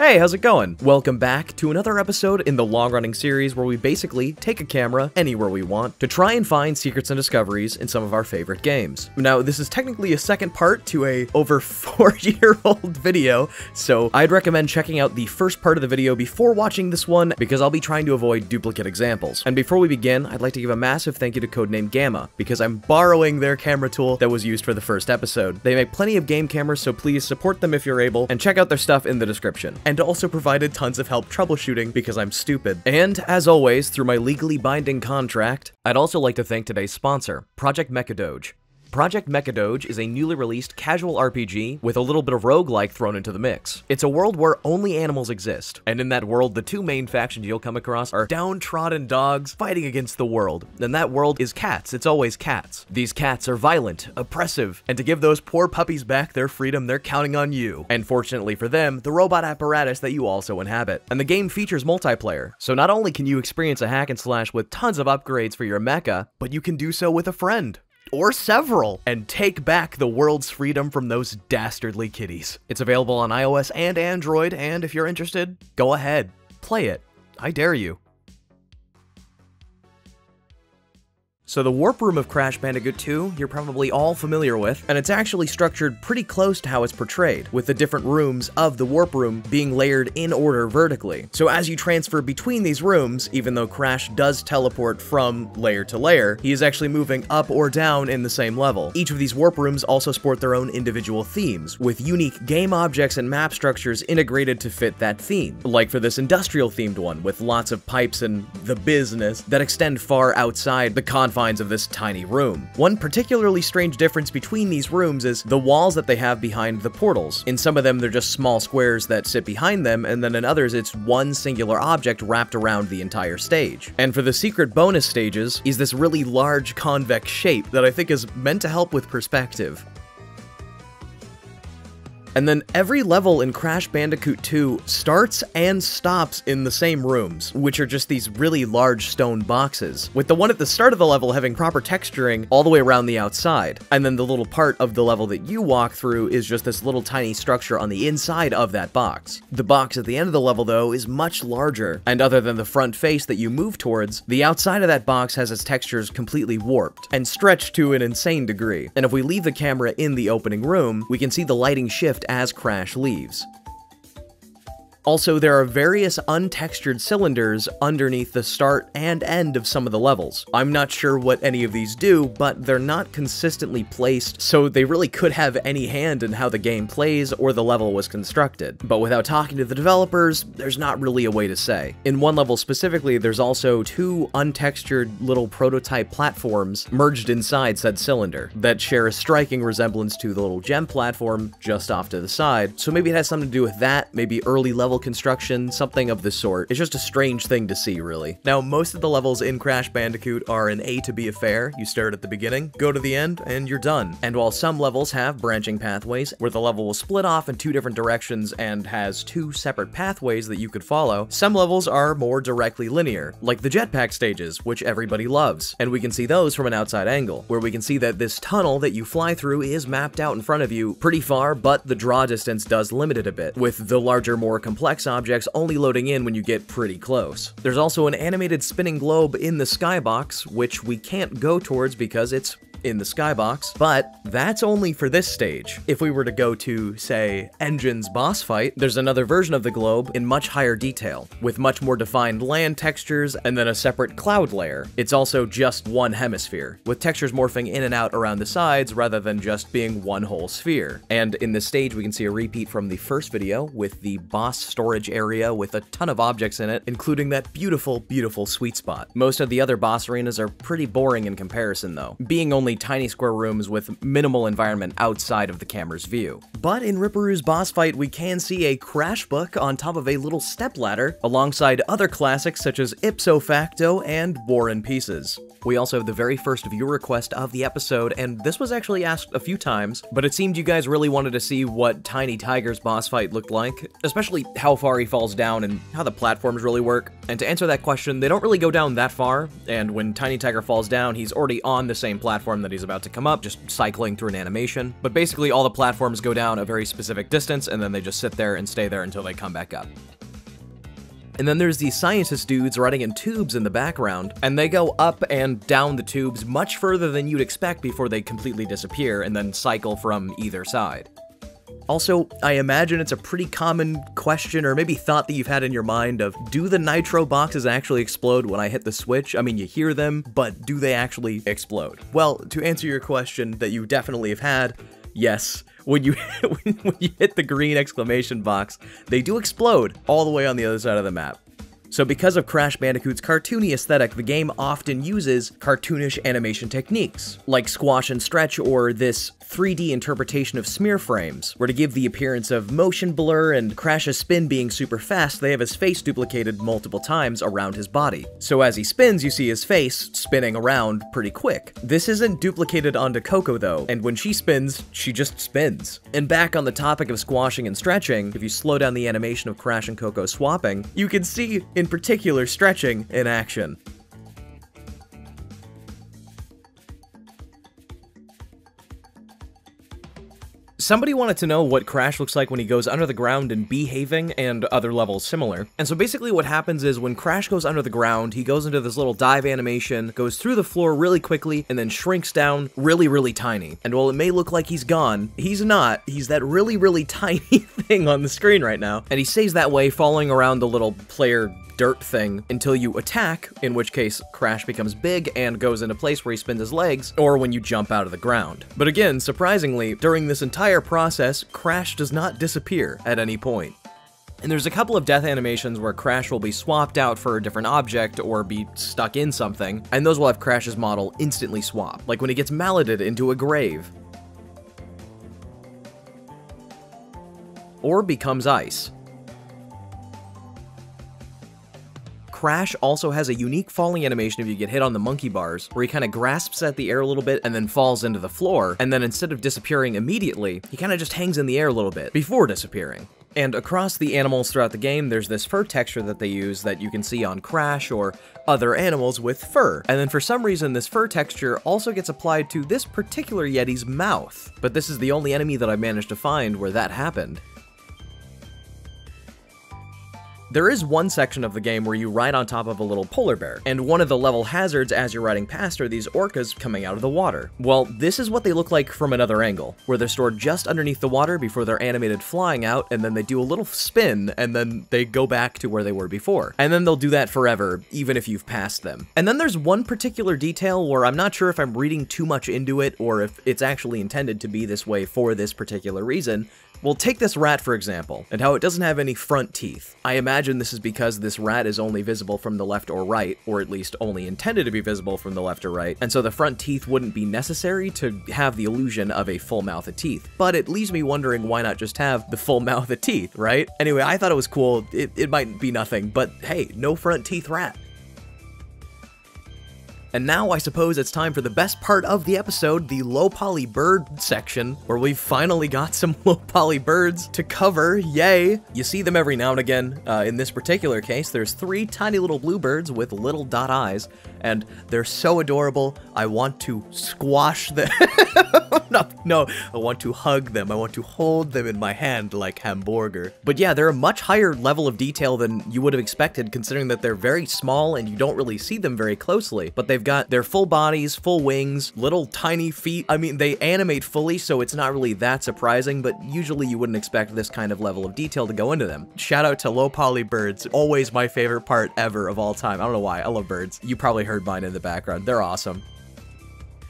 Hey, how's it going? Welcome back to another episode in the long-running series where we basically take a camera anywhere we want to try and find secrets and discoveries in some of our favorite games. Now, this is technically a second part to a over 4-year-old video, so I'd recommend checking out the first part of the video before watching this one because I'll be trying to avoid duplicate examples. And before we begin, I'd like to give a massive thank you to Codename Gamma because I'm borrowing their camera tool that was used for the first episode. They make plenty of game cameras, so please support them if you're able, and check out their stuff in the description. And also provided tons of help troubleshooting because I'm stupid. And, as always, through my legally binding contract, I'd also like to thank today's sponsor, Project MechaDoge. Project MechaDoge is a newly released casual RPG with a little bit of roguelike thrown into the mix. It's a world where only animals exist, and in that world, the two main factions you'll come across are downtrodden dogs fighting against the world. And that world is cats. It's always cats. These cats are violent, oppressive, and to give those poor puppies back their freedom, they're counting on you. And fortunately for them, the robot apparatus that you also inhabit. And the game features multiplayer, so not only can you experience a hack and slash with tons of upgrades for your mecha, but you can do so with a friend. Or several, and take back the world's freedom from those dastardly kitties. It's available on iOS and Android, and if you're interested, go ahead, play it. I dare you. So the warp room of Crash Bandicoot 2, you're probably all familiar with, and it's actually structured pretty close to how it's portrayed, with the different rooms of the warp room being layered in order vertically. So as you transfer between these rooms, even though Crash does teleport from layer to layer, he is actually moving up or down in the same level. Each of these warp rooms also sport their own individual themes, with unique game objects and map structures integrated to fit that theme. Like for this industrial-themed one, with lots of pipes and the business that extend far outside the confines of this tiny room. One particularly strange difference between these rooms is the walls that they have behind the portals. In some of them, they're just small squares that sit behind them, and then in others, it's one singular object wrapped around the entire stage. And for the secret bonus stages, is this really large convex shape that I think is meant to help with perspective. And then every level in Crash Bandicoot 2 starts and stops in the same rooms, which are just these really large stone boxes, with the one at the start of the level having proper texturing all the way around the outside. And then the little part of the level that you walk through is just this little tiny structure on the inside of that box. The box at the end of the level, though, is much larger, and other than the front face that you move towards, the outside of that box has its textures completely warped and stretched to an insane degree. And if we leave the camera in the opening room, we can see the lighting shift as Crash leaves. Also, there are various untextured cylinders underneath the start and end of some of the levels. I'm not sure what any of these do, but they're not consistently placed, so they really could have any hand in how the game plays or the level was constructed. But without talking to the developers, there's not really a way to say. In one level specifically, there's also two untextured little prototype platforms merged inside said cylinder that share a striking resemblance to the little gem platform just off to the side, so maybe it has something to do with that, maybe early level construction, something of the sort. It's just a strange thing to see, really. Now, most of the levels in Crash Bandicoot are an A to B affair. You start at the beginning, go to the end, and you're done. And while some levels have branching pathways, where the level will split off in two different directions and has two separate pathways that you could follow, some levels are more directly linear, like the jetpack stages, which everybody loves. And we can see those from an outside angle, where we can see that this tunnel that you fly through is mapped out in front of you pretty far, but the draw distance does limit it a bit, with the larger, more complex objects only loading in when you get pretty close. There's also an animated spinning globe in the skybox, which we can't go towards because it's in the skybox, but that's only for this stage. If we were to go to, say, Engine's boss fight, there's another version of the globe in much higher detail, with much more defined land textures and then a separate cloud layer. It's also just one hemisphere, with textures morphing in and out around the sides rather than just being one whole sphere. And in this stage, we can see a repeat from the first video with the boss storage area with a ton of objects in it, including that beautiful, beautiful sweet spot. Most of the other boss arenas are pretty boring in comparison, though, being only tiny square rooms with minimal environment outside of the camera's view. But in Ripperu's boss fight, we can see a crash book on top of a little stepladder, alongside other classics such as Ipso Facto and War and Pieces. We also have the very first viewer request of the episode, and this was actually asked a few times, but it seemed you guys really wanted to see what Tiny Tiger's boss fight looked like, especially how far he falls down and how the platforms really work. And to answer that question, they don't really go down that far, and when Tiny Tiger falls down, he's already on the same platform platform that he's about to come up, just cycling through an animation. But basically all the platforms go down a very specific distance, and then they just sit there and stay there until they come back up. And then there's these scientist dudes riding in tubes in the background, and they go up and down the tubes much further than you'd expect before they completely disappear and then cycle from either side. Also, I imagine it's a pretty common question or maybe thought that you've had in your mind of, do the Nitro Boxes actually explode when I hit the switch? I mean, you hear them, but do they actually explode? Well, to answer your question that you definitely have had, yes. When you hit the green exclamation box, they do explode all the way on the other side of the map. So because of Crash Bandicoot's cartoony aesthetic, the game often uses cartoonish animation techniques, like squash and stretch or this 3D interpretation of smear frames, where to give the appearance of motion blur and Crash's spin being super fast, they have his face duplicated multiple times around his body. So as he spins, you see his face spinning around pretty quick. This isn't duplicated onto Coco though, and when she spins, she just spins. And back on the topic of squashing and stretching, if you slow down the animation of Crash and Coco swapping, you can see in particular stretching in action. Somebody wanted to know what Crash looks like when he goes under the ground in Behaving and other levels similar. And so basically what happens is when Crash goes under the ground, he goes into this little dive animation, goes through the floor really quickly, and then shrinks down really, really tiny. And while it may look like he's gone, he's not. He's that really, really tiny thing on the screen right now. And he stays that way, following around the little player dirt thing until you attack, in which case Crash becomes big and goes into place where he spins his legs, or when you jump out of the ground. But again, surprisingly, during this entire process, Crash does not disappear at any point. And there's a couple of death animations where Crash will be swapped out for a different object or be stuck in something, and those will have Crash's model instantly swap, like when he gets malleted into a grave. Or becomes ice. Crash also has a unique falling animation if you get hit on the monkey bars, where he kind of grasps at the air a little bit and then falls into the floor, and then instead of disappearing immediately, he kind of just hangs in the air a little bit before disappearing. And across the animals throughout the game, there's this fur texture that they use that you can see on Crash or other animals with fur. And then for some reason, this fur texture also gets applied to this particular Yeti's mouth. But this is the only enemy that I managed to find where that happened. There is one section of the game where you ride on top of a little polar bear, and one of the level hazards as you're riding past are these orcas coming out of the water. Well, this is what they look like from another angle, where they're stored just underneath the water before they're animated flying out, and then they do a little spin, and then they go back to where they were before. And then they'll do that forever, even if you've passed them. And then there's one particular detail where I'm not sure if I'm reading too much into it, or if it's actually intended to be this way for this particular reason. Well, take this rat for example, and how it doesn't have any front teeth. I imagine this is because this rat is only visible from the left or right, or at least only intended to be visible from the left or right, and so the front teeth wouldn't be necessary to have the illusion of a full mouth of teeth. But it leaves me wondering why not just have the full mouth of teeth, right? Anyway, I thought it was cool. It might be nothing, but hey, no front teeth rat. And now I suppose it's time for the best part of the episode, the low poly bird section, where we've finally got some low poly birds to cover, yay! You see them every now and again. In this particular case, there's 3 tiny little blue birds with little dot eyes, and they're so adorable, I want to squash them. No, I want to hug them, I want to hold them in my hand like hamburger. But yeah, they're a much higher level of detail than you would have expected, considering that they're very small and you don't really see them very closely, but they've got their full bodies, full wings, little tiny feet. I mean, they animate fully, so it's not really that surprising, but usually you wouldn't expect this kind of level of detail to go into them. Shout out to low poly birds, always my favorite part ever of all time. I don't know why, I love birds. You probably heard mine in the background, they're awesome.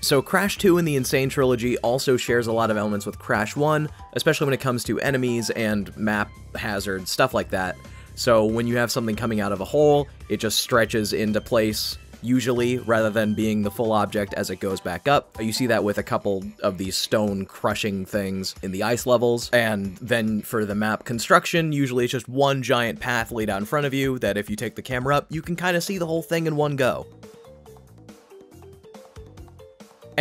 So Crash 2 in the Sane Trilogy also shares a lot of elements with Crash 1, especially when it comes to enemies and map hazards, stuff like that. So when you have something coming out of a hole, it just stretches into place, usually, rather than being the full object as it goes back up. You see that with a couple of these stone crushing things in the ice levels. And then for the map construction, usually it's just one giant path laid out in front of you that if you take the camera up, you can kind of see the whole thing in one go.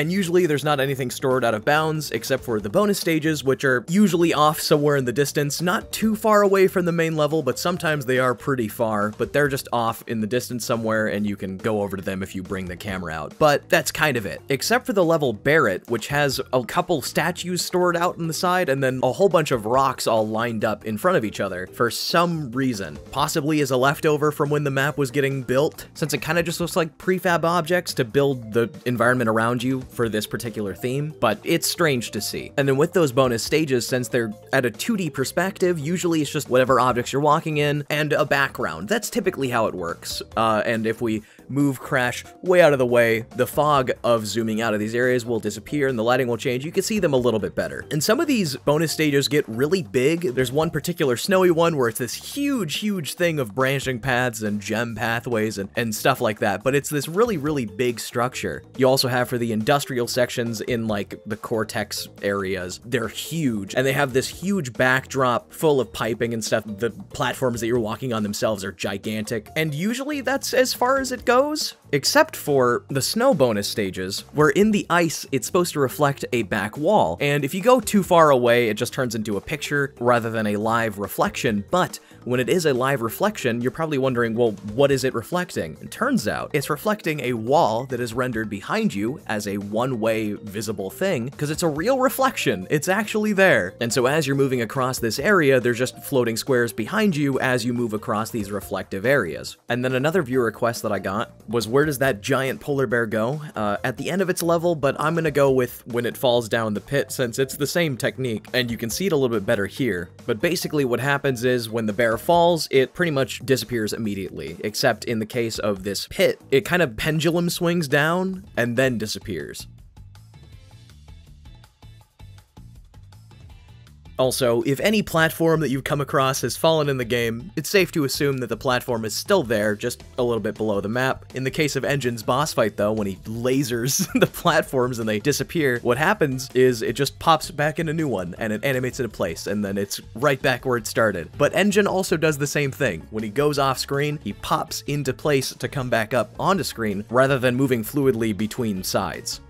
And usually there's not anything stored out of bounds, except for the bonus stages, which are usually off somewhere in the distance, not too far away from the main level, but sometimes they are pretty far, but they're just off in the distance somewhere, and you can go over to them if you bring the camera out. But that's kind of it. Except for the level Barrett, which has a couple statues stored out on the side, and then a whole bunch of rocks all lined up in front of each other for some reason. Possibly as a leftover from when the map was getting built, since it kind of just looks like prefab objects to build the environment around you for this particular theme, but it's strange to see. And then with those bonus stages, since they're at a 2D perspective, usually it's just whatever objects you're walking in and a background. That's typically how it works. And if we move Crash way out of the way, the fog of zooming out of these areas will disappear and the lighting will change. You can see them a little bit better. And some of these bonus stages get really big. There's one particular snowy one where it's this huge thing of branching paths and gem pathways and stuff like that, but it's this really big structure. You also have for the industrial sections in like the Cortex areas, they're huge, and they have this huge backdrop full of piping and stuff. The platforms that you're walking on themselves are gigantic, and usually that's as far as it goes. Except for the snow bonus stages, where in the ice, it's supposed to reflect a back wall, and if you go too far away, it just turns into a picture rather than a live reflection. But when it is a live reflection, you're probably wondering, well, what is it reflecting? It turns out it's reflecting a wall that is rendered behind you as a one-way visible thing, because it's a real reflection. It's actually there. And so as you're moving across this area, there's just floating squares behind you as you move across these reflective areas. And then another viewer request that I got was, where does that giant polar bear go? At the end of its level, but I'm gonna go with when it falls down the pit, since it's the same technique, and you can see it a little bit better here. But basically what happens is when the bear falls, it pretty much disappears immediately, except in the case of this pit, it kind of pendulum swings down and then disappears. Also, if any platform that you've come across has fallen in the game, it's safe to assume that the platform is still there, just a little bit below the map. In the case of Engine's boss fight though, when he lasers the platforms and they disappear, what happens is it just pops back in a new one and it animates into place, and then it's right back where it started. But Engine also does the same thing. When he goes off screen, he pops into place to come back up onto screen, rather than moving fluidly between sides.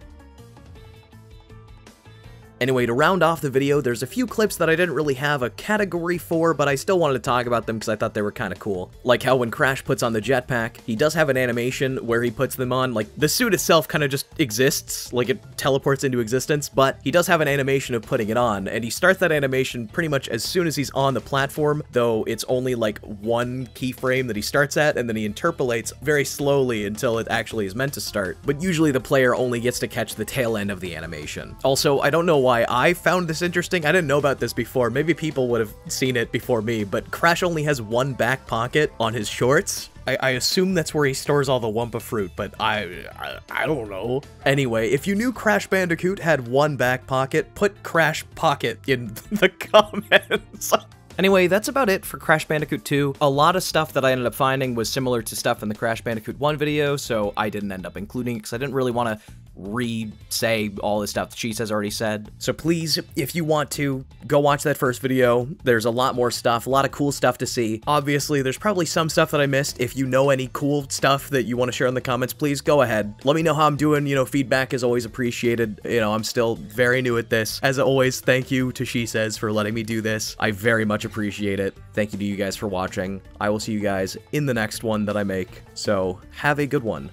Anyway, to round off the video, there's a few clips that I didn't really have a category for, but I still wanted to talk about them because I thought they were kind of cool. Like how when Crash puts on the jetpack, he does have an animation where he puts them on. Like, the suit itself kind of just exists, like it teleports into existence, but he does have an animation of putting it on, and he starts that animation pretty much as soon as he's on the platform, though it's only like one keyframe that he starts at, and then he interpolates very slowly until it actually is meant to start. But usually the player only gets to catch the tail end of the animation. Also, I don't know why I found this interesting. I didn't know about this before. Maybe people would have seen it before me, but Crash only has one back pocket on his shorts. I assume that's where he stores all the Wumpa fruit, but I don't know. Anyway, if you knew Crash Bandicoot had one back pocket, put Crash Pocket in the comments. Anyway, that's about it for Crash Bandicoot 2. A lot of stuff that I ended up finding was similar to stuff in the Crash Bandicoot 1 video, so I didn't end up including it because I didn't really want to re-say all the stuff that Shesez has already said. So please, if you want to, go watch that first video. There's a lot more stuff, a lot of cool stuff to see. Obviously, there's probably some stuff that I missed. If you know any cool stuff that you want to share in the comments, please go ahead. Let me know how I'm doing. You know, feedback is always appreciated. You know, I'm still very new at this. As always, thank you to Shesez for letting me do this. I very much appreciate it. Thank you to you guys for watching. I will see you guys in the next one that I make. So, have a good one.